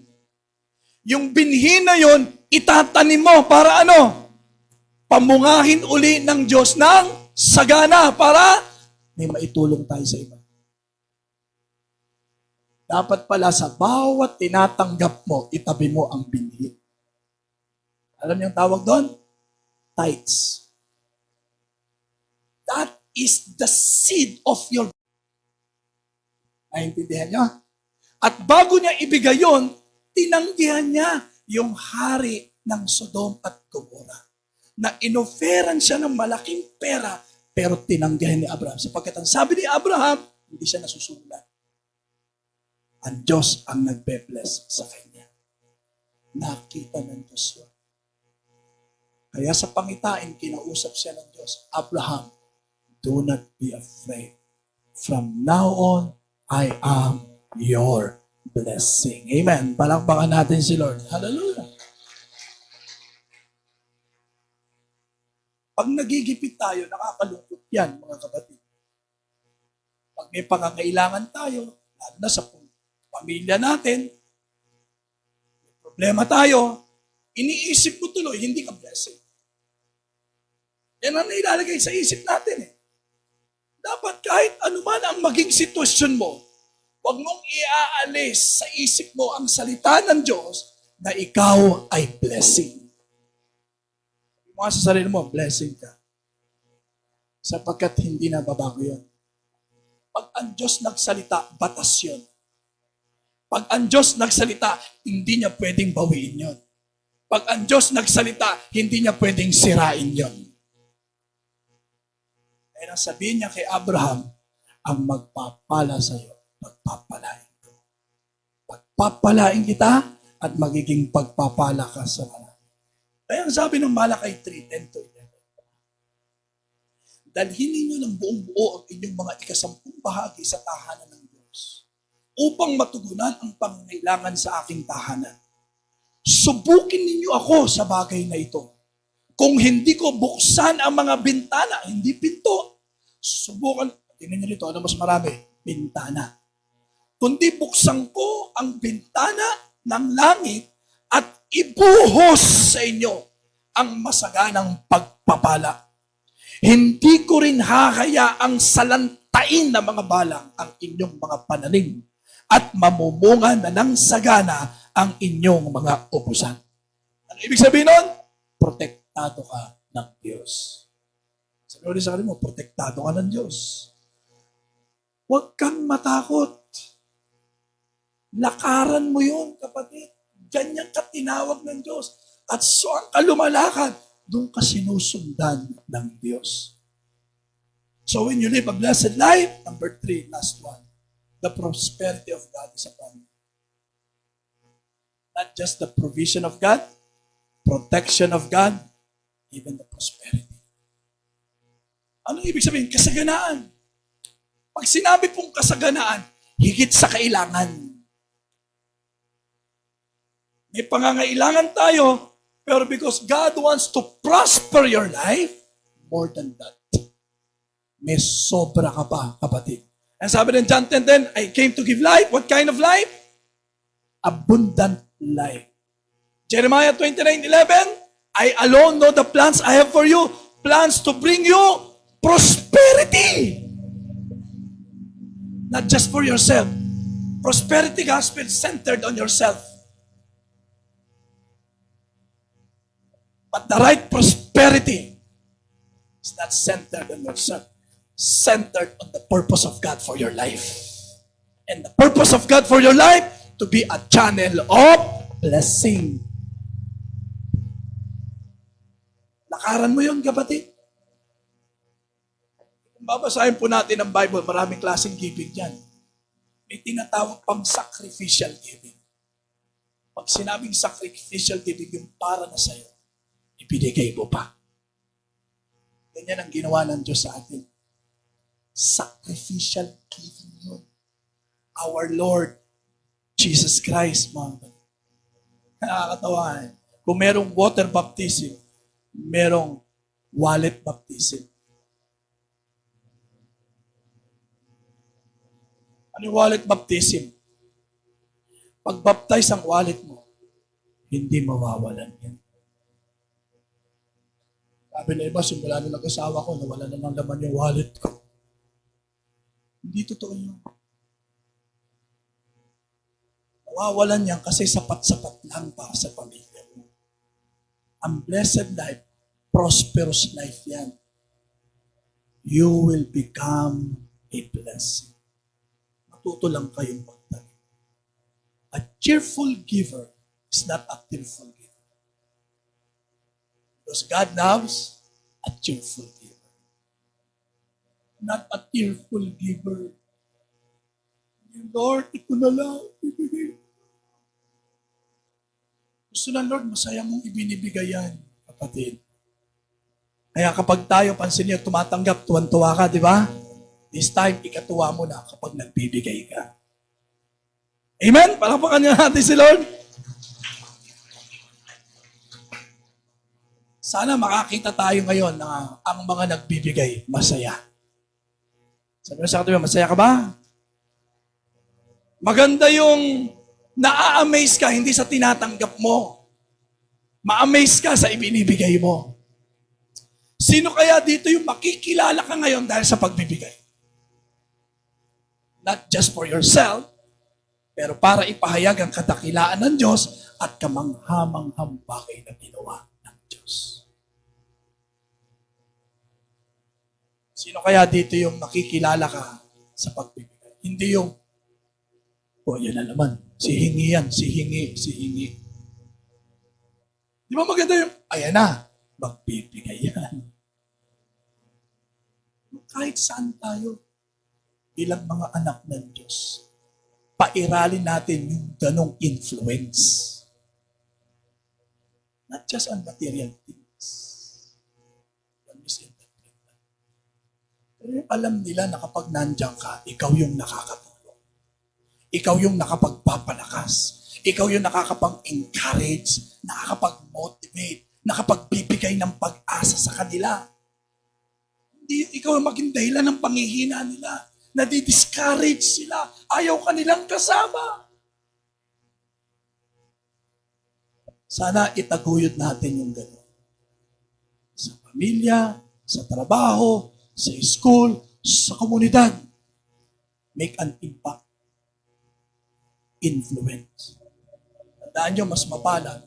Yung binhi na yon, itatanim mo para ano? Pamungahin uli ng Diyos ng sagana para may maitulong tayo sa iba. Dapat pala sa bawat tinatanggap mo, itabi mo ang binhi. Alam niyo ang tawag doon? Tithes. That is the seed of your... Naintindihan niyo? At bago niya ibigay yon, tinanggihan niya yung hari ng Sodom at Gomorrah na inoferan siya ng malaking pera pero tinanggihan ni Abraham. Sapagkat ang sabi ni Abraham, hindi siya nasusulat. Ang Diyos ang nagbe-bless sa kanya. Nakita ng Diyos yun. Kaya sa pangitain, kinausap siya ng Diyos, Abraham, do not be afraid. From now on, I am your blessing. Amen. Palakpakan natin si Lord. Hallelujah. Pag nagigipit tayo, nakakalungkot yan, mga kapatid. Pag may pangangailangan tayo, lalo na sa pamilya natin, may problema tayo, iniisip mo tuloy, hindi ka blessing. Yan ang nailalagay sa isip natin eh. Dapat kahit anuman ang maging sitwasyon mo, huwag mong iaalis sa isip mo ang salita ng Diyos na ikaw ay blessing. Mga sa sarili mo, blessing ka. Sapagkat hindi na babago yun. Pag ang Diyos nagsalita, batas yun. Pag ang Diyos nagsalita, hindi niya pwedeng bawiin yun. Pag ang Diyos nagsalita, hindi niya pwedeng sirain yun. Kaya sabihin niya kay Abraham, ang magpapala sa iyo, pagpapalain ko. Pagpapalain kita at magiging pagpapala ka sa mga. Kaya ang sabi ng Malakay 3:10-11, dalhin ninyo ng buong buo ang inyong mga ikasampung bahagi sa tahanan ng Diyos upang matugunan ang pangangailangan sa aking tahanan. Subukin ninyo ako sa bagay na ito. Kung hindi ko buksan ang mga bintana, hindi pinto, subukan, tingnan nyo nito, ano mas marami? Bintana. Kundi buksan ko ang bintana ng langit at ibuhos sa inyo ang masaganang pagpapala. Hindi ko rin hahayaang salantain na mga balang ang inyong mga pananim at mamumunga na ng sagana ang inyong mga ubusan. Ano ibig sabihin nun? Protektado ka ng Diyos. Sabi sa kanila mo, protektado ka ng Diyos. Huwag kang matakot. Lakaran mo yun, kapatid. Ganyan ka tinawag ng Diyos. At so ang kalumalakad, doon ka sinusundan ng Diyos. So when you live a blessed life, number 3, last one, the prosperity of God is upon you. Not just the provision of God, protection of God, even the prosperity. Ano ibig sabihin? Kasaganaan. Pag sinabi pong kasaganaan, higit sa kailangan. May pangangailangan tayo, pero because God wants to prosper your life, more than that, may sobra ka pa, kapatid. And sabi ng John 10:10, I came to give life. What kind of life? Abundant life. Jeremiah 29:11, I alone know the plans I have for you, plans to bring you prosperity. Not just for yourself. Prosperity gospel centered on yourself. But the right prosperity is not centered on yourself. Centered on the purpose of God for your life. And the purpose of God for your life, to be a channel of blessing. Lakaran mo yun, kapatid. Kung babasahin po natin ang Bible, maraming klaseng giving yan. may tinatawag pang sacrificial giving. Pag sinabing sacrificial giving, yung para na sa'yo, ibinigay mo pa. Ganyan ang ginawa ng Diyos sa atin. Sacrificial giving yun. Our Lord, Jesus Christ, mga kapatid. Nakakatawa eh. Kung merong water baptism, merong wallet baptism. Ano yung wallet baptism? Pag baptize ang wallet mo, hindi mawawalan yan. Sabi na iba, simula nung nag-asawa ko, nawala na ng laman yung wallet ko. Hindi totoo yun. Nawawalan yan kasi sapat-sapat lang para sa pamilya mo. Ang blessed life, prosperous life yan. You will become a blessing. Matuto lang kayong magtanim. A cheerful giver is not a tearful giver. Because God loves a cheerful giver. Not a tearful giver. Lord, ito na lang. Ibigay. Gusto ng Lord, masaya mong ibinibigay yan, kapatid. Kaya kapag tayo, pansin niyo, tumatanggap, tuwan-tuwa ka, di ba? This time, ikatuwa mo na kapag nagbibigay ka. Amen? Palakpakan niyo natin si Lord. Sana makakita tayo ngayon na ang mga nagbibigay, masaya. Sabi mo sa katabi, masaya ka ba? Maganda yung na-amaze ka, hindi sa tinatanggap mo. Ma-amaze ka sa ibinibigay mo. Sino kaya dito yung makikilala ka ngayon dahil sa pagbibigay? Not just for yourself, pero para ipahayag ang kadakilaan ng Diyos at kamanghamanghang bagay na ginawa ng Diyos. Sino kaya dito yung makikilala ka sa pagbibigay? Hindi yung, yan na naman, sihingi yan, sihingi. Di ba maganda yung, ayan na, magbibigay yan. Kahit saan tayo, bilang mga anak ng Diyos, pairalin natin yung ganong influence. Not just on material things. Pero alam nila na kapag nandiyan ka, ikaw yung nakakatulong. Ikaw yung nakapagpapalakas. Ikaw yung nakakapag-encourage, nakakapag-motivate, nakapagbibigay ng pag-asa sa kanila. Hindi ikaw ang maging dahilan ng panghihina nila. Nadi-discourage sila. Ayaw kanilang kasama. Sana itaguyod natin yung gano'n. Sa pamilya, sa trabaho, sa school, sa komunidad. Make an impact. Influence. Tandaan nyo, mas mapalad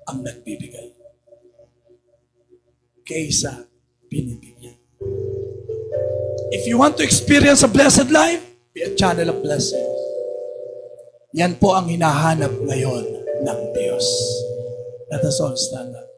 ang nagbibigay kaysa binibigyan. If you want to experience a blessed life, be a channel of blessing. Yan po ang hinahanap ngayon ng Diyos. Let us all stand up.